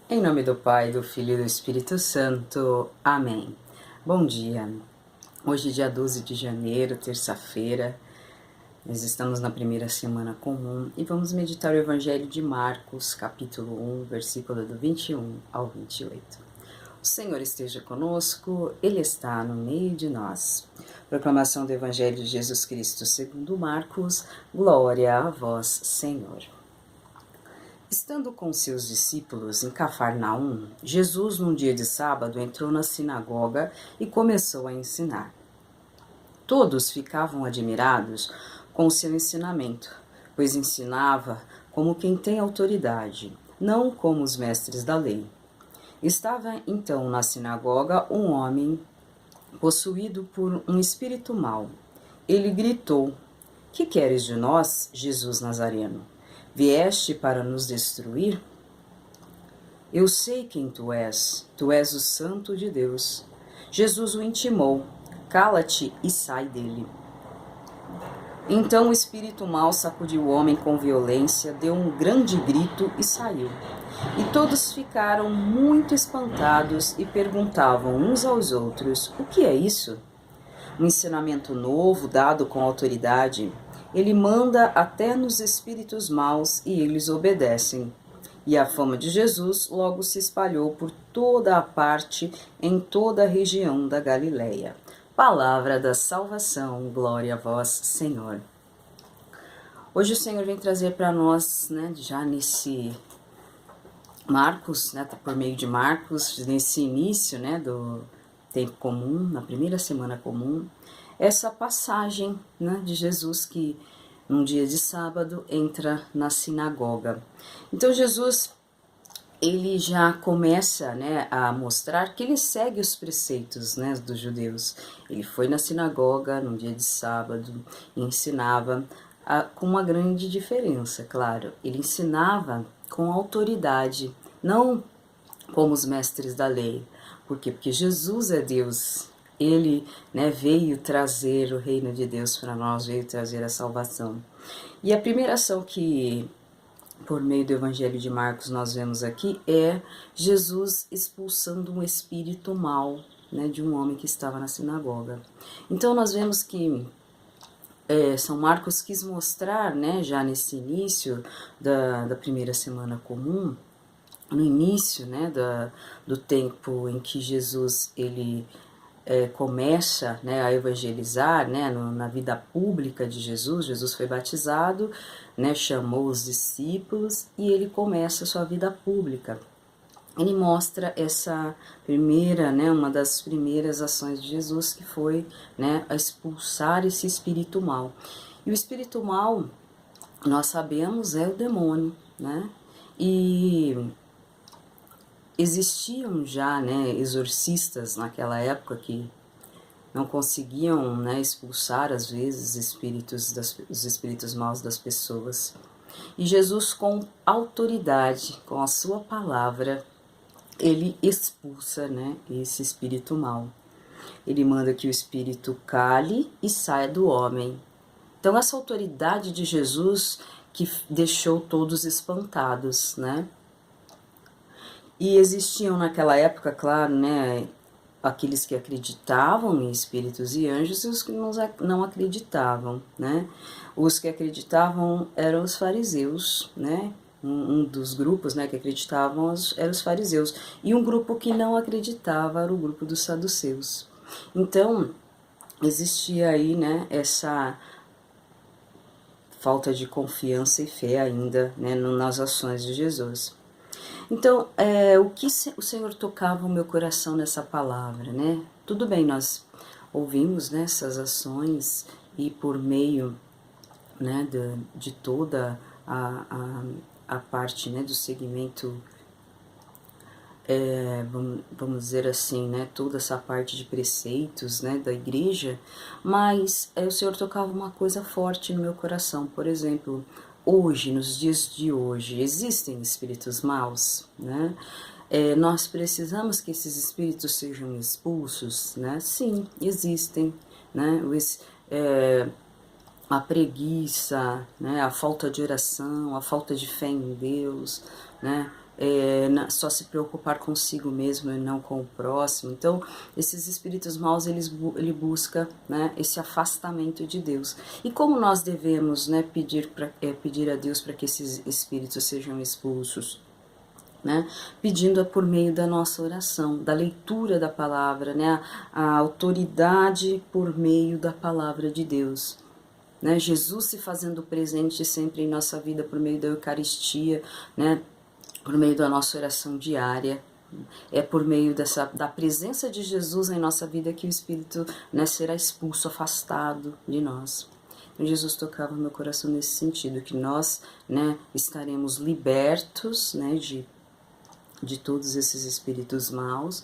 Em nome do Pai, do Filho e do Espírito Santo. Amém. Bom dia. Hoje, dia 12 de janeiro, terça-feira, nós estamos na primeira semana comum e vamos meditar o Evangelho de Marcos, capítulo 1, versículo do 21 ao 28. O Senhor esteja conosco, Ele está no meio de nós. Proclamação do Evangelho de Jesus Cristo segundo Marcos. Glória a vós, Senhor. Estando com seus discípulos em Cafarnaum, Jesus, num dia de sábado, entrou na sinagoga e começou a ensinar. Todos ficavam admirados com o seu ensinamento, pois ensinava como quem tem autoridade, não como os mestres da lei. Estava então na sinagoga um homem possuído por um espírito mau. Ele gritou: "Que queres de nós, Jesus Nazareno? Vieste para nos destruir? Eu sei quem tu és o Santo de Deus." Jesus o intimou: "Cala-te e sai dele." Então o espírito mau sacudiu o homem com violência, deu um grande grito e saiu. E todos ficaram muito espantados e perguntavam uns aos outros: "O que é isso?" Um ensinamento novo, dado com autoridade. Ele manda até nos espíritos maus e eles obedecem. E a fama de Jesus logo se espalhou por toda a parte, em toda a região da Galileia. Palavra da salvação, glória a vós, Senhor. Hoje o Senhor vem trazer para nós, já nesse Marcos, por meio de Marcos, nesse início, do tempo comum, na primeira semana comum, essa passagem, de Jesus que num dia de sábado entra na sinagoga. Então Jesus, ele já começa, a mostrar que ele segue os preceitos, dos judeus. Ele foi na sinagoga num dia de sábado e ensinava com uma grande diferença, claro. Ele ensinava com autoridade, não como os mestres da lei. Por quê? Porque Jesus é Deus. Ele, veio trazer o reino de Deus para nós, veio trazer a salvação. E a primeira ação que, por meio do Evangelho de Marcos, nós vemos aqui é Jesus expulsando um espírito mau, de um homem que estava na sinagoga. Então nós vemos que São Marcos quis mostrar, já nesse início da primeira semana comum, no início, do tempo em que Jesus ele começa, a evangelizar, na vida pública de Jesus. Jesus foi batizado, chamou os discípulos e ele começa a sua vida pública. Ele mostra essa primeira, uma das primeiras ações de Jesus, que foi, a expulsar esse espírito mau. E o espírito mau, nós sabemos, é o demônio, E existiam já, exorcistas naquela época que não conseguiam, expulsar às vezes os espíritos maus das pessoas. E Jesus, com autoridade, com a sua palavra, ele expulsa, esse espírito mau. Ele manda que o espírito cale e saia do homem. Então essa autoridade de Jesus que deixou todos espantados, E existiam naquela época, claro, aqueles que acreditavam em espíritos e anjos e os que não acreditavam, Os que acreditavam eram os fariseus, Um dos grupos, que acreditavam eram os fariseus. E um grupo que não acreditava era o grupo dos saduceus. Então, existia aí, essa falta de confiança e fé ainda, nas ações de Jesus. Então, o que o Senhor tocava o meu coração nessa palavra, Tudo bem, nós ouvimos, essas ações e por meio, de toda a parte, do segmento, vamos dizer assim, toda essa parte de preceitos, da igreja, mas o Senhor tocava uma coisa forte no meu coração. Por exemplo, hoje, nos dias de hoje, existem espíritos maus, nós precisamos que esses espíritos sejam expulsos, Sim, existem, a preguiça, a falta de oração, a falta de fé em Deus, só se preocupar consigo mesmo e não com o próximo. Então, esses espíritos maus, ele busca, né, esse afastamento de Deus. E como nós devemos, né, pedir a Deus para que esses espíritos sejam expulsos? Né, pedindo por meio da nossa oração, da leitura da palavra, né, a autoridade por meio da palavra de Deus. Né, Jesus se fazendo presente sempre em nossa vida por meio da Eucaristia, né, por meio da nossa oração diária. É por meio da presença de Jesus em nossa vida que o Espírito, né, será expulso, afastado de nós. Então, Jesus tocava meu coração nesse sentido, que nós, né, estaremos libertos, né, de todos esses espíritos maus,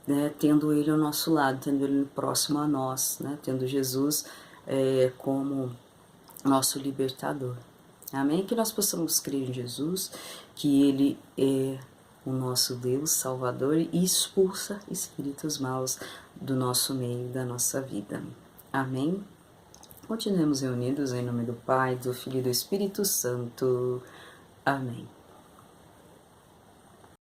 né, tendo Ele ao nosso lado, tendo Ele próximo a nós, né, tendo Jesus como nosso libertador. Amém? Que nós possamos crer em Jesus, que Ele é o nosso Deus Salvador e expulsa espíritos maus do nosso meio, da nossa vida. Amém? Continuemos reunidos em nome do Pai, do Filho e do Espírito Santo. Amém.